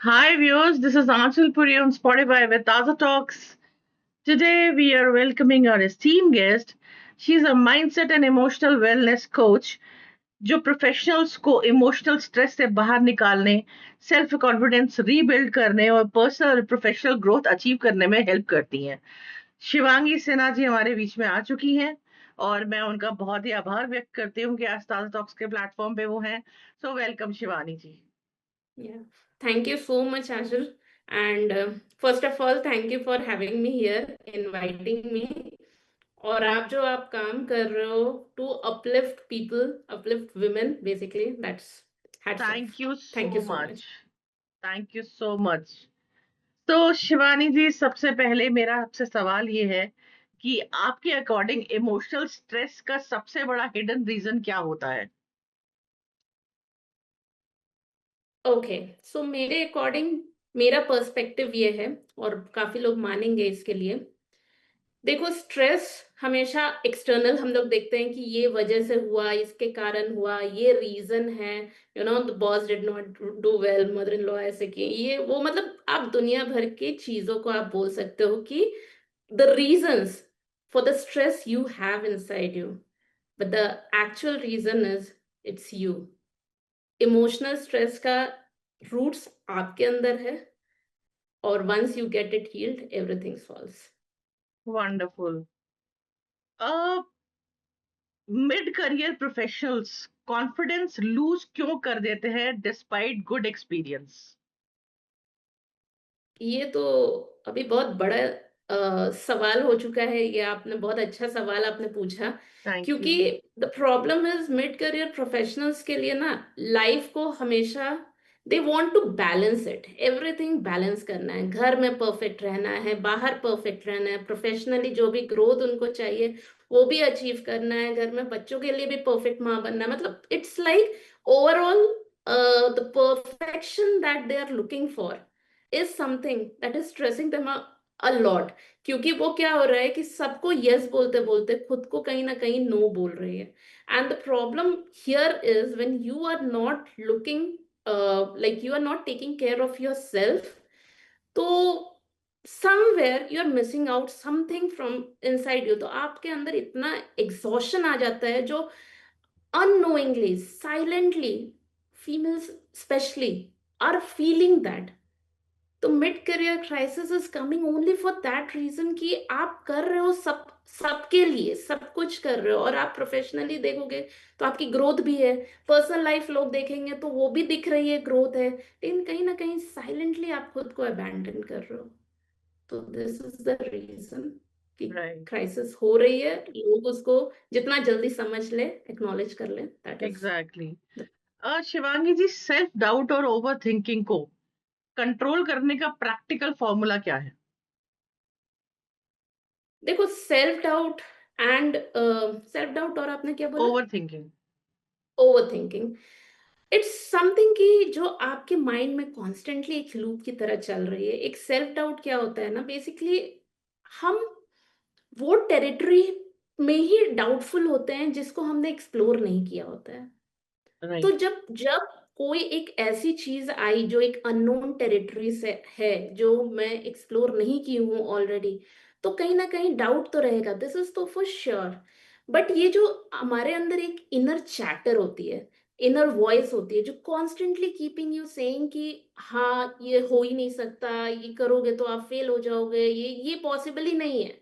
Hi viewers, this is Anshul Puri on Spotify with Taza Talks. Today we are welcoming our esteemed guest. She's a mindset and emotional wellness coach जो professionals को emotional stress से बाहर निकालने, self confidence rebuild करने और personal और professional growth achieve करने में हेल्प करती हैं। शिवांगी सिन्हा जी हमारे बीच में आ चुकी हैं और मैं उनका बहुत ही आभार व्यक्त करती हूँ कि आज ताजा टॉक्स के प्लेटफॉर्म पे वो हैं। सो welcome Shivani ji. Yeah, thank you so much, Ashul. And first of all, thank you for having me here, inviting me. और आप काम कर रहे हो to uplift people, uplift women, basically, that's hats off. Thank you Thank so you so much. much. Thank you so much. तो शिवानी जी, सबसे पहले मेरा आपसे सवाल ये है कि आपके अकॉर्डिंग इमोशनल स्ट्रेस का सबसे बड़ा हिडन रीजन क्या होता है? ओके, सो मेरे अकॉर्डिंग मेरा पर्सपेक्टिव ये है, और काफी लोग मानेंगे इसके लिए। देखो, स्ट्रेस हमेशा एक्सटर्नल हम लोग देखते हैं कि ये वजह से हुआ, इसके कारण हुआ, ये रीजन है। The boss did not do well, mother in law ऐसे किए, ये वो, मतलब आप दुनिया भर की चीजों को आप बोल सकते हो कि the reasons for the stress you have inside you, but the actual reason is it's you. Emotional stress का रूट्स आपके अंदर है, और once you get it healed, everything solves. Wonderful. Mid career professionals confidence lose क्यों कर देते हैं despite good experience? ये तो अभी बहुत बड़ा सवाल हो चुका है। ये आपने बहुत अच्छा सवाल आपने पूछा, थैंक यू। क्योंकि the problem is mid career professionals के लिए ना, लाइफ को हमेशा they want to balance it, everything balance करना है। घर में परफेक्ट रहना है, बाहर परफेक्ट रहना है, प्रोफेशनली जो भी ग्रोथ उनको चाहिए वो भी अचीव करना है, घर में बच्चों के लिए भी परफेक्ट माँ बनना है। मतलब it's like overall the perfection that they are looking for is something that is stressing them a lot। क्योंकि वो क्या हो रहा है कि सबको यस बोलते बोलते खुद को कहीं ना कहीं नो बोल रही है। And the problem here is when you are not looking, like you are not taking care of your self, तो somewhere you are missing out something from inside you. तो आपके अंदर इतना एग्जॉशन आ जाता है जो unknowingly, silently, females especially are feeling that। तो mid career crisis is coming only for that reason कि आप कर रहे हो सब, सबके लिए सब कुछ कर रहे हो, और आप प्रोफेशनली देखोगे तो आपकी ग्रोथ भी है, पर्सनल लाइफ लोग देखेंगे तो वो भी दिख रही है, ग्रोथ है, लेकिन कहीं ना कहीं साइलेंटली आप खुद को अबैंडन कर रहे हो। तो दिस इज द रीजन कि राइट। क्राइसिस हो रही है। लोग उसको जितना जल्दी समझ ले, एक्नॉलेज कर ले, that is. Exactly. Shivangi ji, self doubt और ओवर थिंकिंग को कंट्रोल करने का प्रैक्टिकल फॉर्मूला क्या है? देखो, सेल्फ डाउट और आपने क्या बोला? Over thinking. Over thinking, it's something कि जो आपके माइंड में कॉन्स्टेंटली एक लूप की तरह चल रही है। एक सेल्फ डाउट क्या होता है ना, बेसिकली हम वो टेरिटरी में ही डाउटफुल होते हैं जिसको हमने एक्सप्लोर नहीं किया होता है। तो राइट। जब जब कोई एक ऐसी चीज आई जो एक अननोन टेरिटरी से है, जो मैं एक्सप्लोर नहीं की हूँ ऑलरेडी, तो कहीं ना कहीं डाउट तो रहेगा, दिस इज तो फॉर श्योर। बट ये जो हमारे अंदर एक इनर चैटर होती है, इनर वॉइस होती है, जो कॉन्स्टेंटली कीपिंग यू सेइंग कि हाँ ये हो ही नहीं सकता, ये करोगे तो आप फेल हो जाओगे, ये पॉसिबल ही नहीं है।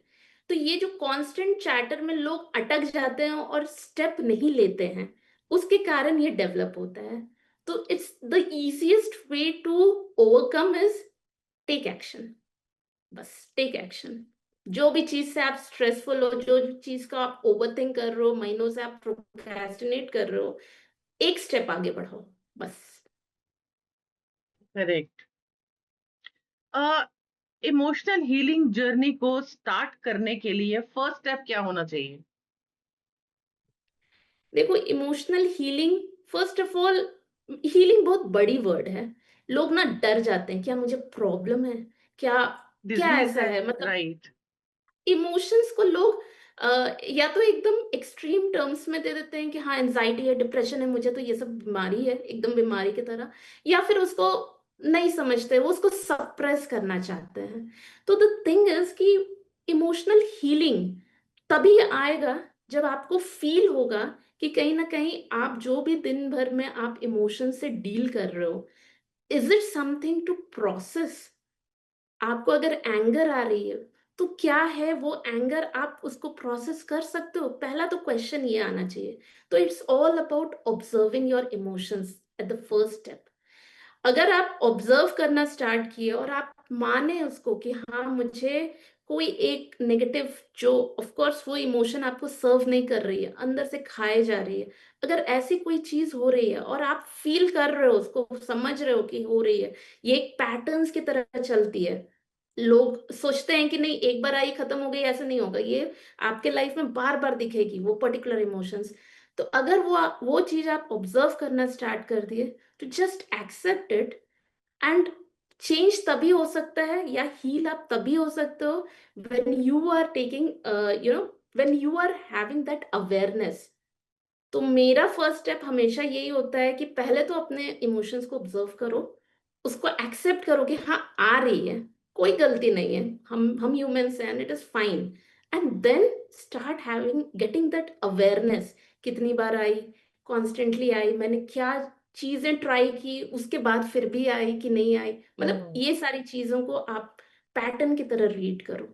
तो ये जो कांस्टेंट चैटर में लोग अटक जाते हैं और स्टेप नहीं लेते हैं, उसके कारण ये डेवलप होता है। तो it's the easiest way to overcome is take action. बस टेक एक्शन। जो भी चीज से आप स्ट्रेसफुल हो, जो चीज का आप ओवरथिंक कर रहे हो, महीनों से आप प्रोक्रेस्टिनेट कर रहे हो, एक स्टेप आगे बढ़ाओ, बस। करेक्ट। इमोशनल हीलिंग जर्नी को स्टार्ट करने के लिए फर्स्ट स्टेप क्या होना चाहिए? देखो, emotional healing, first of all, healing बहुत बड़ी वर्ड है। लोग ना डर जाते हैं, क्या मुझे प्रॉब्लम है, क्या क्या डिजीज ऐसा है। है, मतलब राइट। इमोशंस को लोग या तो एकदम एक्सट्रीम टर्म्स में दे देते हैं कि हाँ एंजाइटी है, डिप्रेशन है, मुझे तो ये सब बीमारी है, एकदम बीमारी की तरह। या फिर उसको नहीं समझते, वो उसको सप्रेस करना चाहते हैं। तो द थिंग इज कि इमोशनल हीलिंग तभी आएगा जब आपको फील होगा कि कहीं ना कहीं आप जो भी दिन भर में आप इमोशन से डील कर रहे हो, is it something to process. आपको अगर एंगर आ रही है तो क्या है वो एंगर, आप उसको प्रोसेस कर सकते हो? पहला तो क्वेश्चन ये आना चाहिए। तो it's all about observing your emotions at the first step. अगर आप ऑब्जर्व करना स्टार्ट किए और आप माने उसको कि हाँ मुझे कोई एक नेगेटिव, जो ऑफ कोर्स वो इमोशन आपको सर्व नहीं कर रही है, अंदर से खाए जा रही है, अगर ऐसी कोई चीज हो रही है और आप फील कर रहे हो, उसको समझ रहे हो कि हो रही है, ये एक पैटर्न्स की तरह चलती है। लोग सोचते हैं कि नहीं एक बार आई खत्म हो गई, ऐसा नहीं होगा, ये आपके लाइफ में बार बार दिखेगी वो पर्टिकुलर इमोशंस। तो अगर वो चीज आप ऑब्जर्व करना स्टार्ट कर दिए, तो just accept it. And change तभी हो सकता है या हील आप तभी हो सकते हो when you are taking, you know, when you are having that awareness. तो मेरा फर्स्ट स्टेप हमेशा यही होता है कि पहले तो अपने इमोशंस को ऑब्जर्व करो, उसको एक्सेप्ट करो कि हाँ आ रही है, कोई गलती नहीं है, हम ह्यूमंस हैं and it is fine. And then start having getting that awareness, कितनी बार आई, कॉन्स्टेंटली आई, मैंने क्या चीजें ट्राई की, उसके बाद फिर भी आई कि नहीं आई, मतलब हम्म। ये सारी चीजों को आप पैटर्न की तरह रीड करो।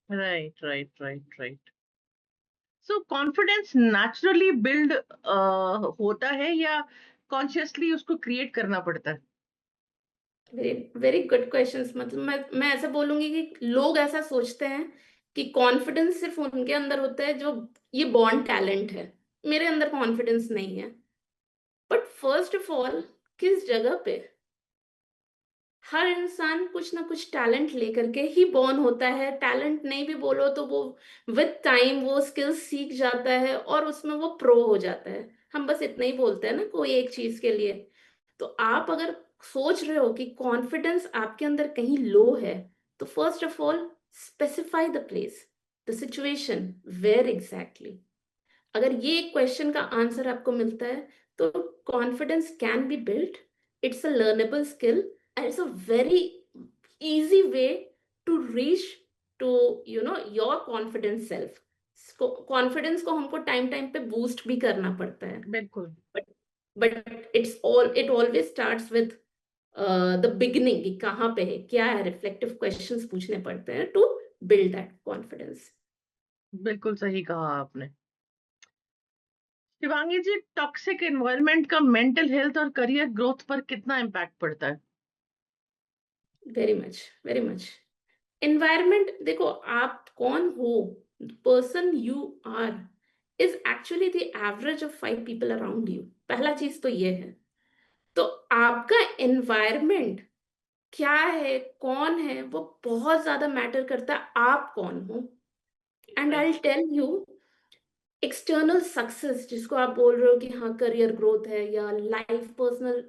Right, right, right, right. सो कॉन्फिडेंस नेचुरली बिल्ड होता है या कॉन्शियसली उसको क्रिएट करना पड़ता है? Very very good questions. मतलब मैं ऐसा बोलूंगी कि लोग ऐसा सोचते हैं कि कॉन्फिडेंस सिर्फ उनके अंदर होता है जो ये बॉर्न टैलेंट है, मेरे अंदर कॉन्फिडेंस नहीं है। बट फर्स्ट ऑफ ऑल, किस जगह पे? हर इंसान कुछ ना कुछ टैलेंट लेकर के ही बॉर्न होता है। टैलेंट नहीं भी बोलो तो वो विद टाइम वो स्किल्स सीख जाता है और उसमें वो प्रो हो जाता है। हम बस इतना ही बोलते हैं ना कोई एक चीज के लिए। तो आप अगर सोच रहे हो कि कॉन्फिडेंस आपके अंदर कहीं लो है, तो first of all specify the place, the situation, where exactly. अगर ये एक क्वेश्चन का आंसर आपको मिलता है, तो confidence can be built. It's a learnable skill and it's a very easy way to reach to your confidence self. Confidence को हमको टाइम टाइम पे बूस्ट भी करना पड़ता है, बिल्कुल। But it always starts with the beginning, कि कहाँ पे है, क्या है, रिफ्लेक्टिव क्वेश्चंस पूछने पड़ते हैं टू बिल्ड दैट कॉन्फिडेंस। बिल्कुल सही कहा आपने। शिवांगी जी, टॉक्सिक एनवायरनमेंट का मेंटल हेल्थ और करियर ग्रोथ पर कितना इम्पैक्ट पड़ता है? Very much, very much. Environment देखो, आप कौन हो, person you are is actually the average of 5 people around you. पहला चीज तो ये है। तो आपका एनवायरमेंट क्या है, कौन है, वो बहुत ज्यादा मैटर करता है, आप कौन हो। And right. I tell you, external success जिसको आप बोल रहे हो कि हाँ करियर ग्रोथ है या लाइफ पर्सनल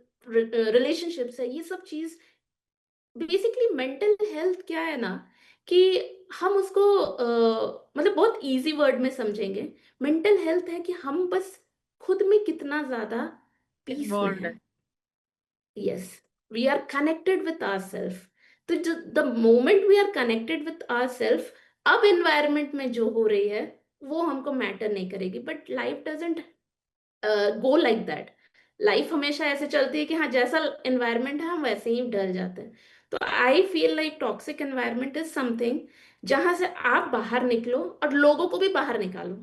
रिलेशनशिप्स है, ये सब चीज बेसिकली मेंटल हेल्थ क्या है ना, कि हम उसको मतलब बहुत इजी वर्ड में समझेंगे। मेंटल हेल्थ है कि हम बस खुद में कितना ज्यादा पीस में इन्वॉल्व है। है। Yes, we are connected with our self. तो the moment we are connected with our self, अब एनवायरनमेंट में जो हो रही है वो हमको मैटर नहीं करेगी। But life doesn't go like that. Life हमेशा ऐसे चलती है कि हाँ जैसा एनवायरनमेंट है हम वैसे ही ढल जाते हैं। तो I feel like toxic environment is something जहां से आप बाहर निकलो और लोगों को भी बाहर निकालो।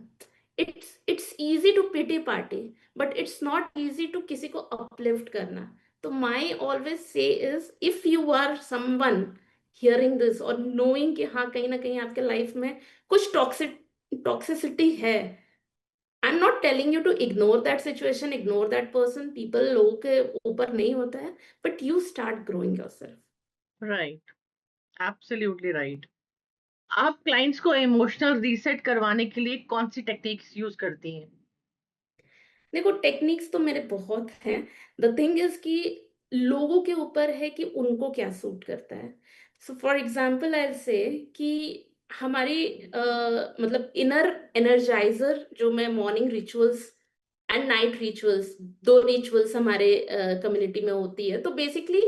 It's easy to pity party, but it's not easy to किसी को अपलिफ्ट करना। तो my always say is, if you are someone hearing this और नोइंग कि हाँ कहीं ना कहीं आपके लाइफ में कुछ टॉक्सिसिटी है, I am not telling you to ignore that situation, ignore that person, people लोगों के ऊपर नहीं होता है, but you start growing yourself. Right, absolutely right. आप क्लाइंट्स को इमोशनल रीसेट करवाने के लिए कौन सी टेक्निक्स यूज करती हैं? देखो टेक्निक्स तो मेरे बहुत हैं। द थिंग इज कि लोगों के ऊपर है कि उनको क्या सूट करता है। सो फॉर एग्जाम्पल आई से कि हमारी मतलब इनर एनर्जाइजर जो मैं morning rituals and night rituals, दो रिचुअल्स हमारे कम्युनिटी में होती है। तो बेसिकली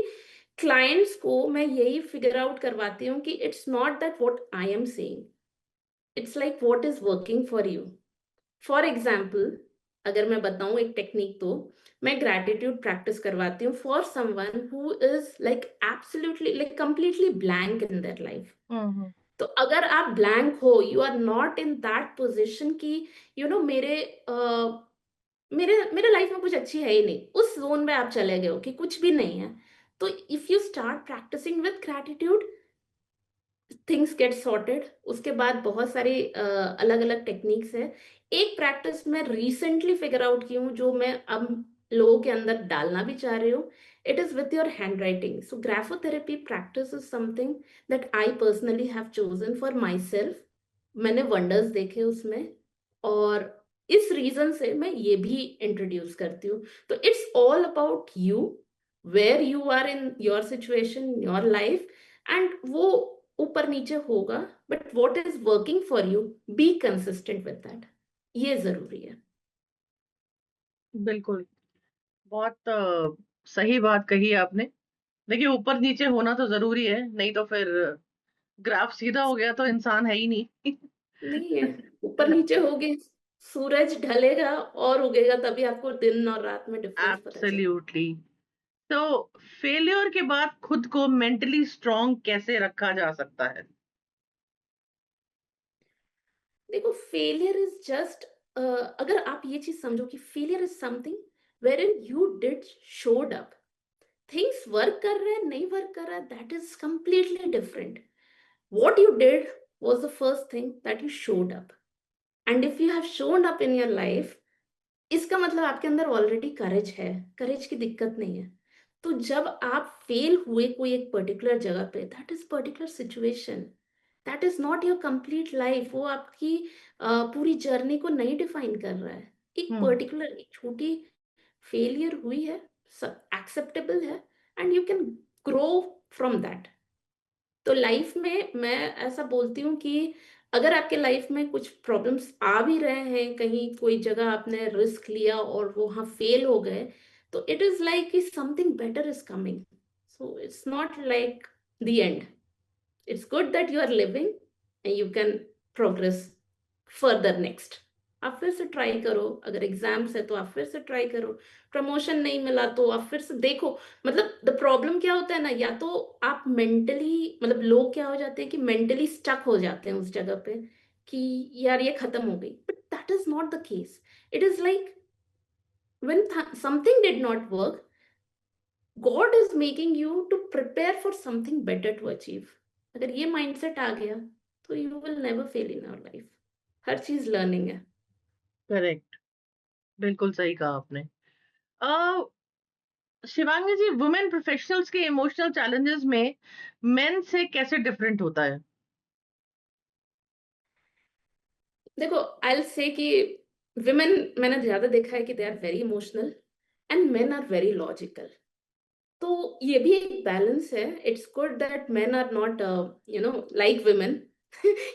क्लाइंट्स को मैं यही फिगर आउट करवाती हूँ कि it's not that what I am saying, it's like what is working for you. For example, अगर मैं बताऊं एक टेक्निक, तो मैं ग्रैटिट्यूड प्रैक्टिस करवाती हूँ for someone who is like absolutely like completely blank in their life. Hmm. तो अगर आप ब्लैंक हो, you are not in that position कि मेरे मेरे मेरे लाइफ में कुछ अच्छी है ही नहीं, उस जोन में आप चले गए हो कि कुछ भी नहीं है, तो if you start practicing with gratitude, things get sorted. उसके बाद बहुत सारी अलग अलग टेक्निक्स है। एक प्रैक्टिस मैं रिसेंटली फिगर आउट की हूँ, जो मैं अब लोगों के अंदर डालना भी चाह रही हूँ। It is with your hand writing. So graphotherapy practice is something that I personally have chosen for my self. मैंने वंडर्स देखे उसमें, और इस रीजन से मैं ये भी इंट्रोड्यूस करती हूँ। तो it's all about you, where you are in your situation, your life, and वो ऊपर नीचे होगा, but what is working for you, be consistent with that. ये जरूरी है। बिल्कुल। बहुत सही बात कही आपने। देखिए, ऊपर नीचे होना तो जरूरी है, नहीं तो फिर ग्राफ सीधा हो गया तो इंसान है ही नहीं। नहीं है, है ऊपर ना? नीचे होगे, सूरज ढलेगा और उगेगा, तभी आपको दिन और रात में डिफरेंस पता चले। एब्सोल्युटली। तो फेलियर के बाद खुद को मेंटली स्ट्रांग कैसे रखा जा सकता है? देखो, फेलियर इज जस्ट, अगर आप ये चीज समझो कि failure is something where in you did showed up. Things work कर रहे हैं, नहीं वर्क कर रहा है, that is completely different. What you did was the first thing that you showed up. And if you have shown up in your life, इसका मतलब आपके अंदर ऑलरेडी करेज है, करेज की दिक्कत नहीं है। तो जब आप फेल हुए कोई एक पर्टिकुलर जगह पे, that is particular situation, that is not your complete life. वो आपकी पूरी जर्नी को नहीं डिफाइन कर रहा है। एक हम्म। पर्टिकुलर एक छोटी फेलियर हुई है, सब एक्सेप्टेबल है, and you can grow from that. तो लाइफ में मैं ऐसा बोलती हूँ कि अगर आपके लाइफ में कुछ प्रॉब्लम्स आ भी रहे हैं, कहीं कोई जगह आपने रिस्क लिया और वो वहाँ फेल हो गए, तो इट इज लाइक कि something better is coming. So it's not like the end. It's good that you are living and you can progress further next. आप फिर से ट्राई करो, अगर एग्जाम्स है तो आप फिर से ट्राई करो, प्रमोशन नहीं मिला तो आप फिर से देखो। मतलब द प्रॉब्लम क्या होता है ना, या तो आप मेंटली, मतलब लोग क्या हो जाते हैं कि मेंटली स्टक हो जाते हैं उस जगह पे कि यार ये खत्म हो गई, but that is not the case. It is like when something did not work, God is making you to prepare for something better to achieve. अगर ये माइंडसेट आ गया तो you will never fail in your life. हर चीज learning है। Correct. बिल्कुल सही कहा आपने। Uh, Shivangi ji, women professionals के इमोशनल चैलेंजेस में मेन से कैसे डिफरेंट होता है? देखो, आई विल से कि विमेन, मैंने ज्यादा देखा है कि they are very emotional and men are very logical. तो ये भी एक बैलेंस है। It's good that men are not like women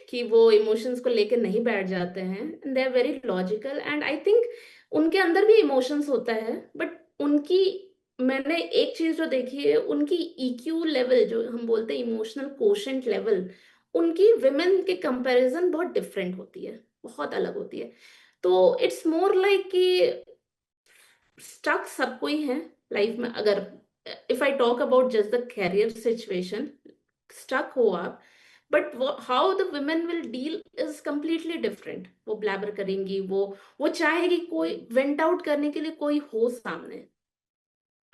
कि वो इमोशंस को लेके नहीं बैठ जाते हैं, they are very logical, and I think उनके अंदर भी इमोशंस होता है, बट उनकी, मैंने एक चीज जो देखी है, उनकी ईक्यू लेवल, जो हम बोलते हैं इमोशनल कोशेंट लेवल, उनकी विमेन के कंपैरिजन बहुत डिफरेंट होती है, बहुत अलग होती है। तो इट्स मोर लाइक कि स्टक सबको ही है लाइफ में। अगर if I talk about just the career situation, stuck हो आप, but how the women will deal is completely different. वो ब्लैबर करेंगी, वो चाहेगी कोई वेंट आउट करने के लिए कोई हो सामने।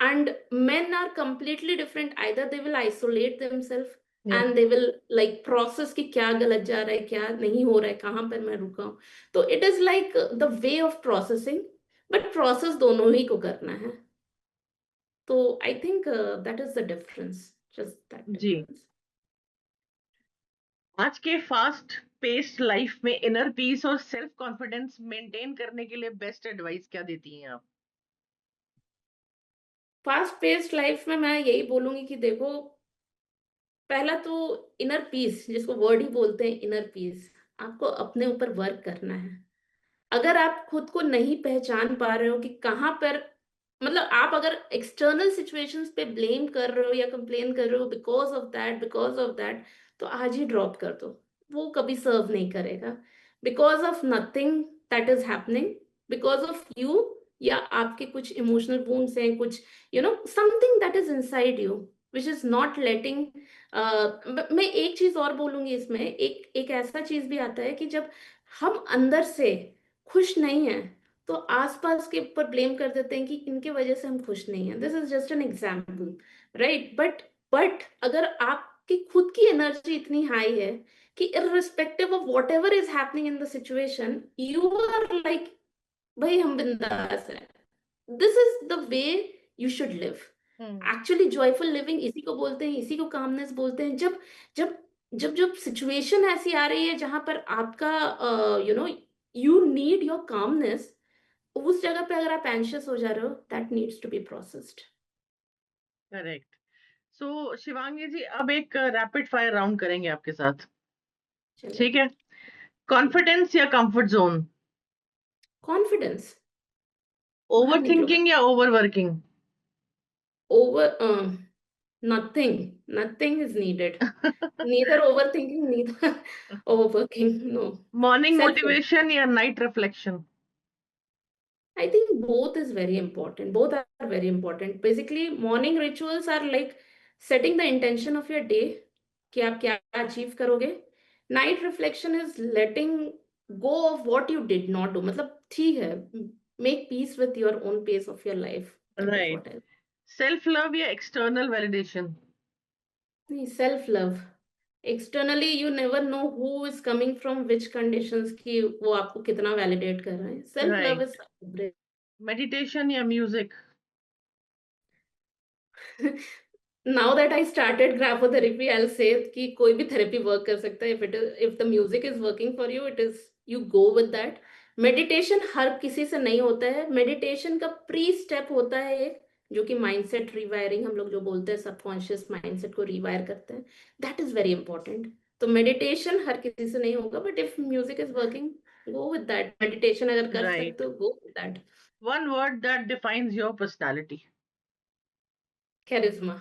And men are completely different, either they will isolate themselves या and they will like process कि क्या गलत जा रहा है, क्या नहीं हो रहा है, कहाँ पर मैं रुका हूँ। तो it is like the way of processing, but process दोनों ही को करना है। तो I think that is the difference, just that ji. difference। आज के फास्ट पेस्ड लाइफ में इनर पीस और सेल्फ कॉन्फिडेंस मेंटेन करने के लिए बेस्ट एडवाइस क्या देती हैं आप? फास्ट पेस्ड लाइफ में मैं यही बोलूंगी कि देखो, पहला तो इनर पीस, जिसको वर्ड ही बोलते हैं इनर पीस, आपको अपने ऊपर वर्क करना है। अगर आप खुद को नहीं पहचान पा रहे हो कि कहाँ पर मतलब आप अगर एक्सटर्नल सिचुएशंस पे ब्लेम कर रहे हो या कंप्लेन कर रहे हो बिकॉज ऑफ दैट, तो आज ही ड्रॉप कर दो। वो कभी सर्व नहीं करेगा। Because of nothing that is happening, because of you, या आपके कुछ इमोशनल वूंड्स हैं, कुछ something that is inside you which is not letting. मैं एक चीज और बोलूंगी इसमें, एक एक ऐसा चीज भी आता है कि जब हम अंदर से खुश नहीं हैं, तो आसपास के ऊपर ब्लेम कर देते हैं कि इनके वजह से हम खुश नहीं हैं। This is just an example, right? But अगर आपकी खुद की एनर्जी इतनी हाई है कि irrespective of whatever is happening in the situation, you are like, भाई हम बिंदास हैं। This is the way you should live. Hmm. Actually joyful living इसी को बोलते हैं, इसी को कामनेस बोलते हैं। जब जब जब सिचुएशन ऐसी आ रही है जहां पर आपका यू नीड योर कामनेस, उस जगह पे अगर आप एंशियस हो जा रहे हो, that needs to be processed. Correct. So Shivangi ji, अब एक रैपिड फायर राउंड करेंगे आपके साथ। चले। ठीक है? कॉन्फिडेंस या कंफर्ट जोन? कॉन्फिडेंस। बाहर ओवर निकलो। थिंकिंग या over working? Over nothing, nothing is needed. Neither over thinking, neither over working, no. Morning self love. Motivation या night reflection? I think both is very important. Both are very important. Basically, morning rituals are like setting the intention of your day, कि आप क्या achieve करोगे। Night reflection is letting go of what you did not do. मतलब ठीक है, make peace with your own pace of your life. That is right. what I. Self love या external validation? नहीं, self love. Externally you never know who is coming from which conditions कि वो आपको कितना validate कर रहे हैं। Self love right. is meditation या music? now that I started graphotherapy, I'll say कि कोई भी थेरेपी वर्क कर सकता है। if the music is working for you, it is you go with that. Meditation हर किसी से नहीं होता है। मेडिटेशन का प्री स्टेप होता है एक, जो कि माइंडसेट रिवायरिंग हम लोग जो बोलते हैं, सबकॉन्शियस माइंडसेट को रिवायर करते हैं। That is very important. तो मेडिटेशन हर किसी से नहीं होगा, but if music is working, go with that. Meditation अगर कर सकते राइट। हो, go with that. One word that defines your personality? Charisma.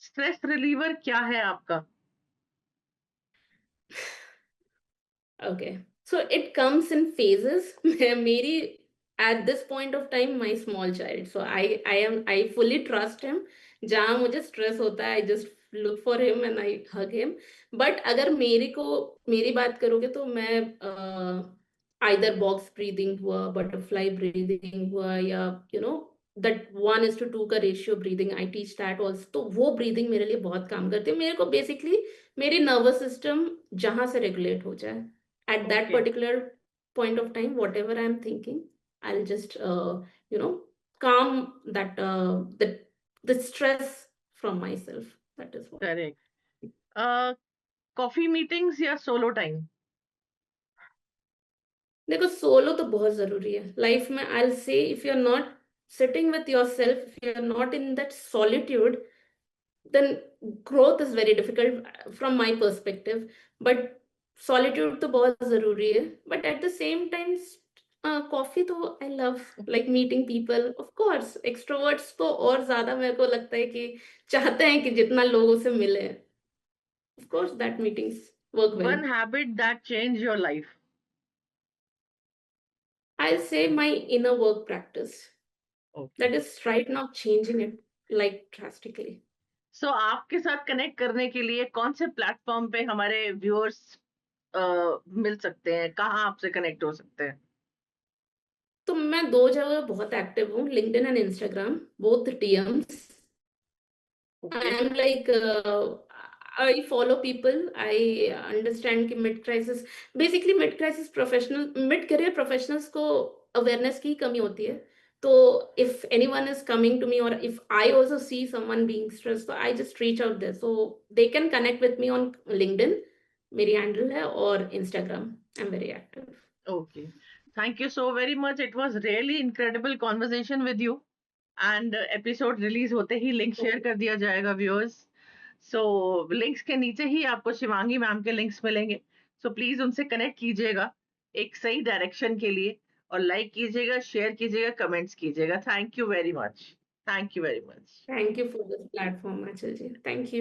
Stress reliever क्या है आपका? Okay. So it comes in phases. Mary, at this point of time, my small child. So I fully trust him. जहाँ मुझे stress होता है, I just look for him and I hug him. But अगर मेरी बात करोगे तो मैं either box breathing हुआ, butterfly breathing हुआ, या that 1:2 का ratio breathing, I teach that also. तो वो ब्रीदिंग मेरे लिए बहुत काम करती है। मेरे को बेसिकली मेरी नर्वस सिस्टम जहां से रेगुलेट हो जाए, at that okay. particular point of time, whatever I'm thinking, I'll just you know calm that the stress from myself. That is what. Correct. Coffee meetings या सोलो टाइम? देखो, solo तो बहुत जरूरी है लाइफ में। I'll say if you're not sitting with yourself, if you're not in that solitude, then growth is very difficult from my perspective. But solitude तो बहुत जरूरी है, but at the same time coffee तो I love, like meeting people. Of course extroverts तो और ज्यादा मेरे को लगता है कि चाहते हैं कि जितना लोगों से मिले। Of course that meetings work well. One habit that change your life? I'll say my inner work practice, okay. that is right now changing it like drastically. सो आपके साथ कनेक्ट करने के लिए कौन से प्लेटफॉर्म पे हमारे व्यूअर्स मिल सकते हैं? कहाँ आपसे कनेक्ट हो सकते हैं? तो मैं दो जगह बहुत एक्टिव हूँ, LinkedIn and Instagram, both DMs. I okay. am like I follow people. I understand कि mid crisis, basically mid crisis professional, mid career professionals को awareness की कमी होती है। तो if anyone is coming to me, or if I also see someone being stressed, so I just reach out there. So they can connect with me on LinkedIn, मेरी handle है, और Instagram. I'm very active. Okay. Thank you so very much. It was really incredible conversation with you. And episode release होते ही link share So कर दिया जाएगा viewers. सो links के नीचे ही आपको शिवांगी मैम के लिंक्स मिलेंगे। सो प्लीज उनसे कनेक्ट कीजिएगा एक सही डायरेक्शन के लिए। और लाइक कीजिएगा, शेयर कीजिएगा, कमेंट्स कीजिएगा। Thank you very much. Thank you very much. Thank you for this platform, Aanchal ji. Thank you.